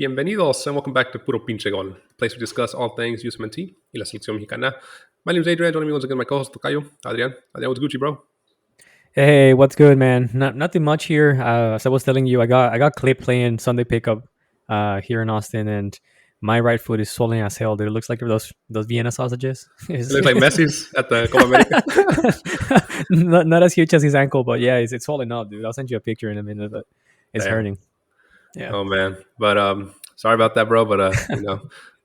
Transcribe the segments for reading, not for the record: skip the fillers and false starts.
Bienvenidos and welcome back to Puro Pinche Gol, a place we discuss all things USMNT y la selección mexicana. My name is Adrian. Joining me once again, my co-host Tocayo, Adrian. Adrian, what's Gucci, bro? Hey, what's good, man? Nothing much here. As I was telling you, I got clip playing Sunday pickup here in Austin, and my right foot is swollen as hell. Dude, it looks like those Vienna sausages. It looks like Messi's at the Copa America. not as huge as his ankle, but yeah, it's swollen up, dude. I'll send you a picture in a minute, but it's hurting. Yeah. Oh man, but sorry about that, bro. But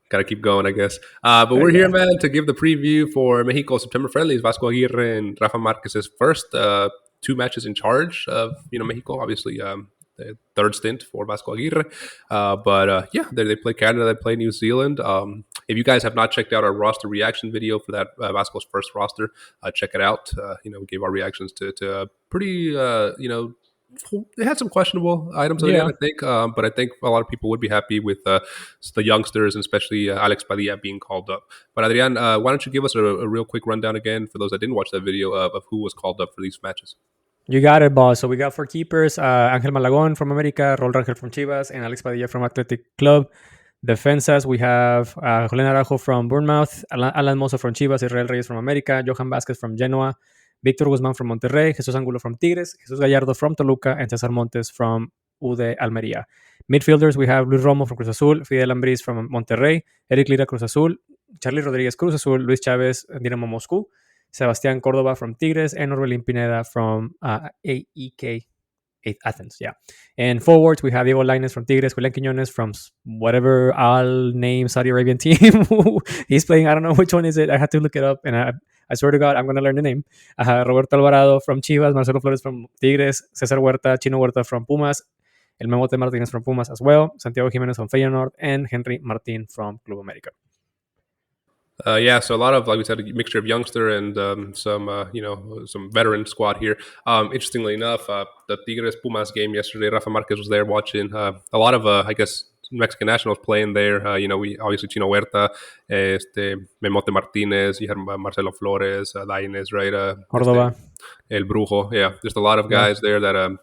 gotta keep going, I guess. But we're here, man, to give the preview for Mexico September friendlies. Vasco Aguirre and Rafa Marquez's first two matches in charge of Mexico. Obviously, the third stint for Vasco Aguirre. But they play Canada, they play New Zealand. If you guys have not checked out our roster reaction video for that Vasco's first roster, check it out. We gave our reactions to pretty they had some questionable items on it, I think, but I think a lot of people would be happy with the youngsters, and especially Alex Padilla being called up. But Adrian, why don't you give us a real quick rundown again for those that didn't watch that video of who was called up for these matches? You got it, boss. So we got 4 keepers: Ángel Malagón from America, Raúl Rangel from Chivas, and Alex Padilla from Athletic Club. Defensas, we have Julián Araujo from Bournemouth, Alan Mozo from Chivas, Israel Reyes from America, Johan Vázquez from Genoa, Víctor Guzmán from Monterrey, Jesús Angulo from Tigres, Jesús Gallardo from Toluca, and César Montes from UD Almería. Midfielders, we have Luis Romo from Cruzazul, Fidel Ambriz from Monterrey, Eric Lira Cruzazul, Charlie Rodríguez Cruzazul, Luis Chávez Dinamo Moscú, Sebastián Córdoba from Tigres, and Orbelín Pineda from AEK Athens. And forwards, we have Diego Lainez from Tigres, Julián Quiñones from whatever all-name Saudi Arabian team he's playing. I don't know which one is it. I had to look it up, and I swear to God, I'm going to learn the name. Roberto Alvarado from Chivas, Marcelo Flores from Tigres, César Huerta, Chino Huerta from Pumas, El Memote Martínez from Pumas as well, Santiago Jimenez from Feyenoord, and Henry Martín from Clubamerica. So a lot of, like we said, a mixture of youngster and some veteran squad here. Interestingly enough, the Tigres Pumas game yesterday, Rafa Marquez was there watching. A lot of, I guess, Mexican nationals playing there. We obviously Chino Huerta, Memote Martínez, you had Marcelo Flores, Lainez, right? Córdoba, El Brujo. Yeah, just a lot of guys there that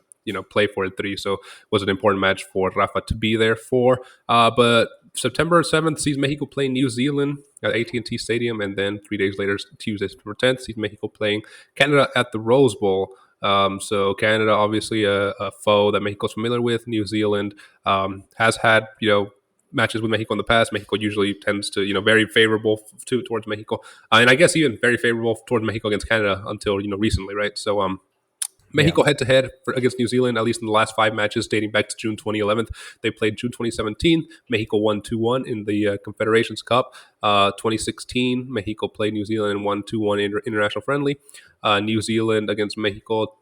play for eltri. So it was an important match for Rafa to be there for. But September 7th sees Mexico playing New Zealand at AT&T Stadium, and then 3 days later, Tuesday, September 10th, sees Mexico playing Canada at the Rose Bowl. So Canada, obviously a foe that Mexico's familiar with. New Zealand has had, matches with Mexico in the past. Mexico usually tends to, very favorable towards Mexico. And I guess even very favorable towards Mexico against Canada until, recently, right? So Mexico head-to-head against New Zealand, at least in the last 5 matches dating back to June 2011. They played June 2017. Mexico won 2-1 in the Confederations Cup. 2016, Mexico played New Zealand and won 2-1 international friendly. New Zealand against Mexico,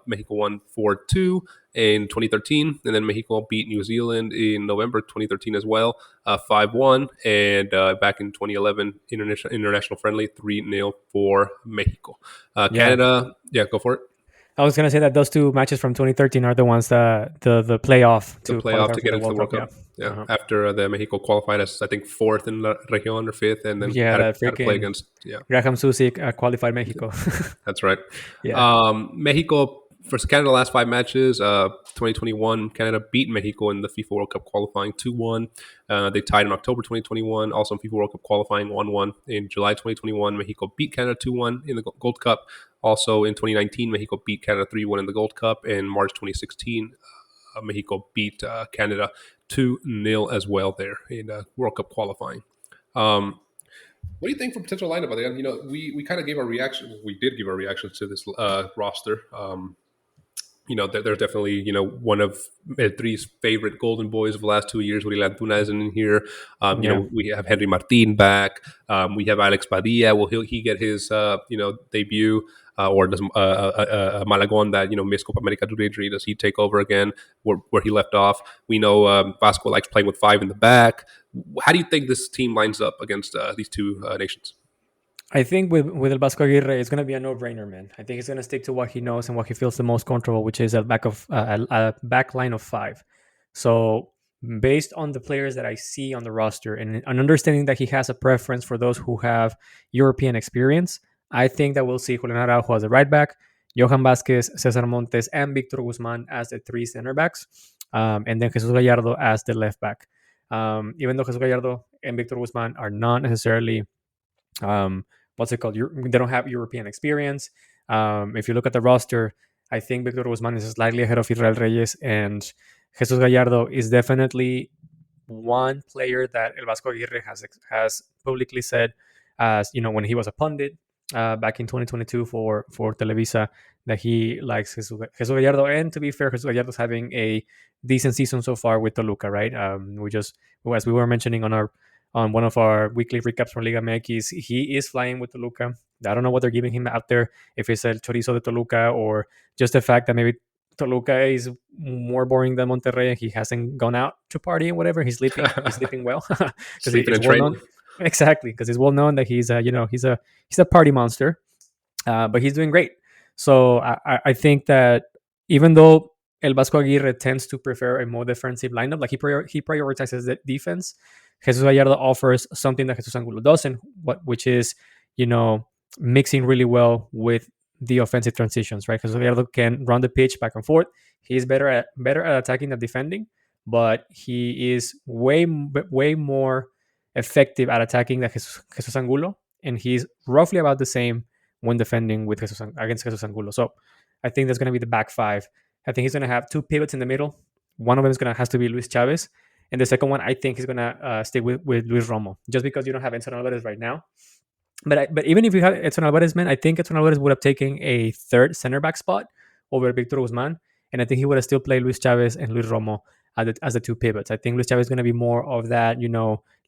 Mexico won 4-2 in 2013. And then Mexico beat New Zealand in November 2013 as well, 5-1. And back in 2011, international friendly, 3-0 for Mexico. Canada, go for it. I was going to say that those 2 matches from 2013 are the ones that the playoff to get into the World Cup. Yeah. After the Mexico qualified as, I think, 4th in the Region or 5th, and then had to play against Graham Susik qualified Mexico. That's right. Mexico versus Canada, last 5 matches. 2021, Canada beat Mexico in the FIFA World Cup qualifying 2-1. They tied in October 2021, also in FIFA World Cup qualifying 1-1. In July 2021, Mexico beat Canada 2-1 in the Gold Cup. Also in 2019, Mexico beat Canada 3-1 in the Gold Cup. In March 2016, Mexico beat Canada 2-0 as well there in World Cup qualifying. What do you think for potential lineup? We kind of gave our reaction. We did give our reactions to this roster. There's definitely, one of eltri's favorite golden boys of the last 2 years. Uriel Antuna isn't in here. We have Henry Martín back. We have Alex Padilla. Will he get his, debut? Or does Malagón, that missed Copa America due to injury, does he take over again where he left off? We know Vasco likes playing with 5 in the back. How do you think this team lines up against these 2 nations? I think with El Vasco Aguirre, it's going to be a no-brainer, man. I think he's going to stick to what he knows and what he feels the most comfortable, which is a back line of 5. So based on the players that I see on the roster and understanding that he has a preference for those who have European experience, I think that we'll see Julián Araujo as the right back, Johan Vázquez, César Montes, and Víctor Guzmán as the 3 center backs, and then Jesús Gallardo as the left back. Even though Jesus Gallardo and Victor Guzman are not necessarily um, what's it called? They don't have European experience. If you look at the roster, I think Victor Guzman is slightly ahead of Israel Reyes, and Jesus Gallardo is definitely one player that El Vasco Aguirre has publicly said, as you know, when he was a pundit back in 2022 for Televisa, that he likes Jesus Gallardo. And to be fair, Jesus Gallardo's having a decent season so far with Toluca, right? We just, as we were mentioning on one of our weekly recaps from ligamx, he is flying with Toluca. I don't know what they're giving him out there, if it's el chorizo de Toluca or just the fact that maybe Toluca is more boring than Monterrey. He hasn't gone out to party and whatever. He's sleeping. He's sleeping well because Sleeping it's and well training. known. Exactly, because it's well known that he's a party monster. But he's doing great. So I think that even though El Vasco Aguirre tends to prefer a more defensive lineup, like he prioritizes the defense, Jesus Gallardo offers something that Jesus Angulo doesn't, which is, you know, mixing really well with the offensive transitions, right? Jesus Gallardo can run the pitch back and forth. He's better at attacking than defending, but he is way more effective at attacking than Jesus Angulo, and he's roughly about the same when defending with against Jesus Angulo. So I think that's going to be the back five. I think he's going to have two pivots in the middle. One of them is going to has to be Luis Chavez, and the second one I think he's going to stay with Luis Romo, just because you don't have Edson Alvarez right now. But even if you have Edson Alvarez, man, I think Edson Alvarez would have taken a third center back spot over Victor Guzman, and I think he would have still played Luis Chavez and Luis Romo as the two pivots. I think Luis Chavez is going to be more of that,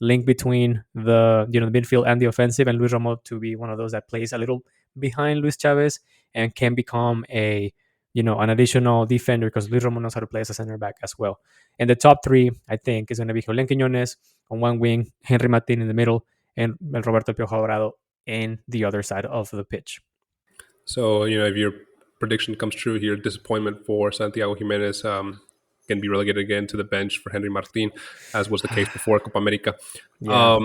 link between the midfield and the offensive, and Luis Romo to be one of those that plays a little behind Luis Chavez and can become an additional defender, because Luis Romo knows how to play as a center back as well. And the top three, I think, is going to be Julián Quiñones on one wing, Henry Martin in the middle, and Roberto Piojo Dorado in the other side of the pitch. So, if your prediction comes true here, disappointment for Santiago Jimenez, can be relegated again to the bench for Henry Martin, as was the case before Copa America. Yeah.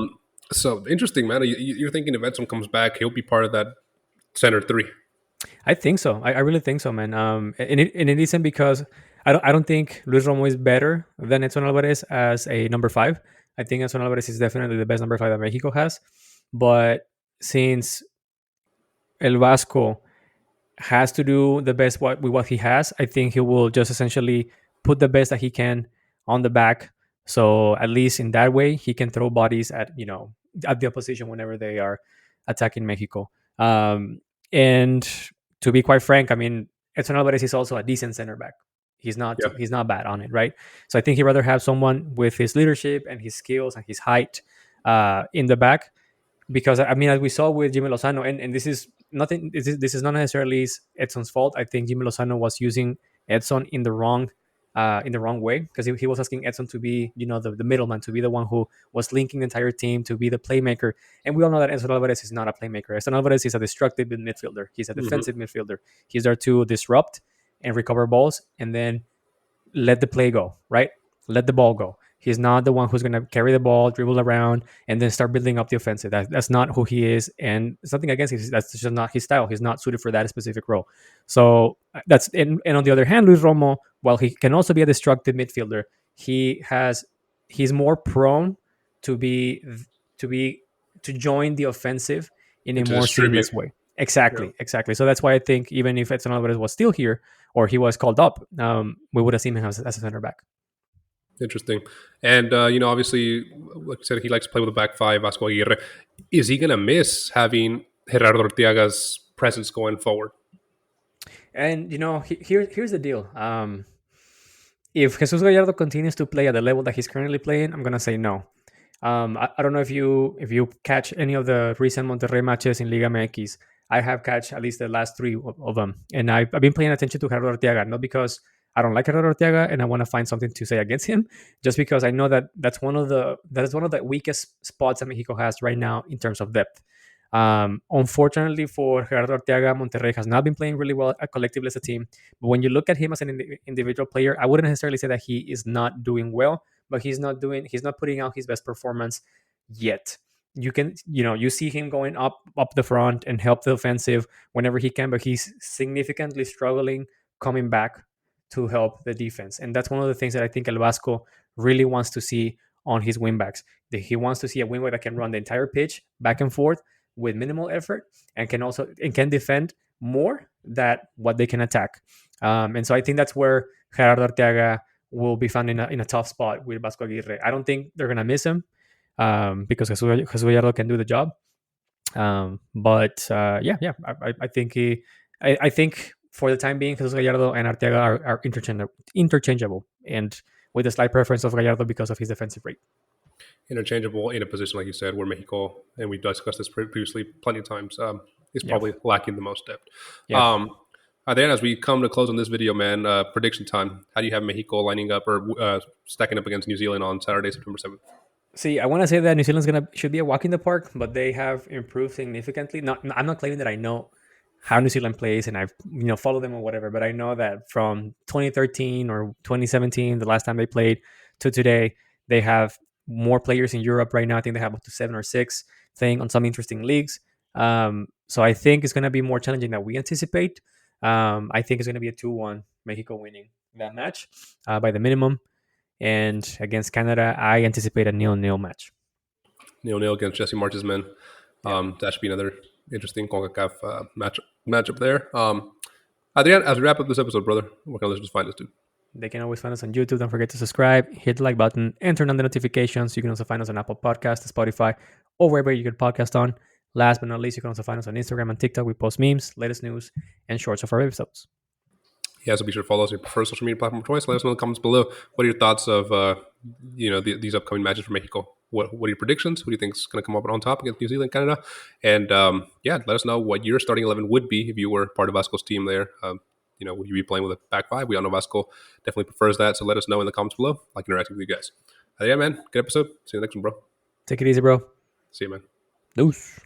So interesting, man. You're thinking if Edson comes back, he'll be part of that center three. I think so. I really think so, man. And it isn't because I don't think Luis Romo is better than Edson Alvarez as a number five. I think Edson Alvarez is definitely the best number five that Mexico has. But since El Vasco has to do the best with what he has, I think he will just essentially put the best that he can on the back. So at least in that way, he can throw bodies at the opposition whenever they are attacking Mexico. And to be quite frank, I mean, Edson Alvarez is also a decent center back. Yeah. He's not bad on it, right? So I think he'd rather have someone with his leadership and his skills and his height in the back, because I mean, as we saw with Jimmy Lozano, and this is nothing. This is not necessarily Edson's fault. I think Jimmy Lozano was using Edson in the wrong way, because he was asking Edson to be the middleman, to be the one who was linking the entire team, to be the playmaker. And we all know that Edson Alvarez is not a playmaker. Edson Alvarez is a destructive midfielder. He's a defensive midfielder. He's there to disrupt and recover balls, and then let the play go, right? Let the ball go. He's not the one who's going to carry the ball, dribble around, and then start building up the offensive. That's not who he is, and something against him. That's just not his style. He's not suited for that specific role. So and on the other hand, Luis Romo, while he can also be a destructive midfielder, he's more prone to be to be to join the offensive in a And to more distribute. seamless way. Yeah. Exactly. So that's why I think even if Edson Alvarez was still here, or he was called up, we would have seen him as a center back. Interesting. And, obviously, like I said, he likes to play with the back five, Vasco Aguirre. Is he going to miss having Gerardo Arteaga's presence going forward? And here's the deal. If Jesus Gallardo continues to play at the level that he's currently playing, I'm gonna say no. I don't know if you catch any of the recent Monterrey matches in Liga MX. I have catch at least the last three of them, and I've been paying attention to Gerardo Arteaga, not because I don't like Gerardo Arteaga and I want to find something to say against him, just because I know that's one of the weakest spots that Mexico has right now in terms of depth. Unfortunately for Gerardo Arteaga, Monterrey has not been playing really well collectively as a team. But when you look at him as an individual player, I wouldn't necessarily say that he is not doing well, but he's not putting out his best performance yet. You see him going up the front and help the offensive whenever he can, but he's significantly struggling coming back to help the defense. And that's one of the things that I think El Vasco really wants to see on his wingbacks. He wants to see a wingback that can run the entire pitch back and forth with minimal effort and can defend more than what they can attack. And so I think that's where Gerardo Arteaga will be found in a tough spot with Vasco Aguirre. I don't think they're gonna miss him because Jesus Gallardo can do the job. I think I think for the time being, Jesus Gallardo and Arteaga are interchangeable, and with a slight preference of Gallardo because of his defensive rate. Interchangeable in a position, like you said, where Mexico, and we discussed this previously plenty of times, is probably lacking the most depth. Yeah. Then, as we come to close on this video, man, prediction time. How do you have Mexico lining up or stacking up against New Zealand on Saturday, September 7th? See, I want to say that New Zealand's should be a walk in the park, but they have improved significantly. I'm not claiming that I know how New Zealand plays and I've followed them or whatever, but I know that from 2013 or 2017, the last time they played, to today, they have more players in Europe right now. I think they have up to 7 or 6 playing on some interesting leagues. So I think it's going to be more challenging than we anticipate. I think it's going to be a 2-1 Mexico winning that match by the minimum. And against Canada, I anticipate a 0-0 match. 0-0 against Jesse March's men. That should be another interesting CONCACAF matchup there. Adrian, as we wrap up this episode, brother, where can listeners find us, dude? They can always find us on YouTube. Don't forget to subscribe, hit the like button, and turn on the notifications. You can also find us on Apple Podcasts, Spotify, or wherever you can podcast on. Last but not least, you can also find us on Instagram and TikTok. We post memes, latest news, and shorts of our episodes. Yeah, so be sure to follow us on your preferred social media platform of choice. Let us know in the comments below. What are your thoughts of these upcoming matches for Mexico? What are your predictions? Who do you think is going to come up on top against New Zealand, Canada? And let us know what your starting 11 would be if you were part of Vasco's team there. Would you be playing with a back five? We all know Vasco definitely prefers that. So let us know in the comments below. I like interacting with you guys. Yeah, man. Good episode. See you next one, bro. Take it easy, bro. See you, man. Deuce.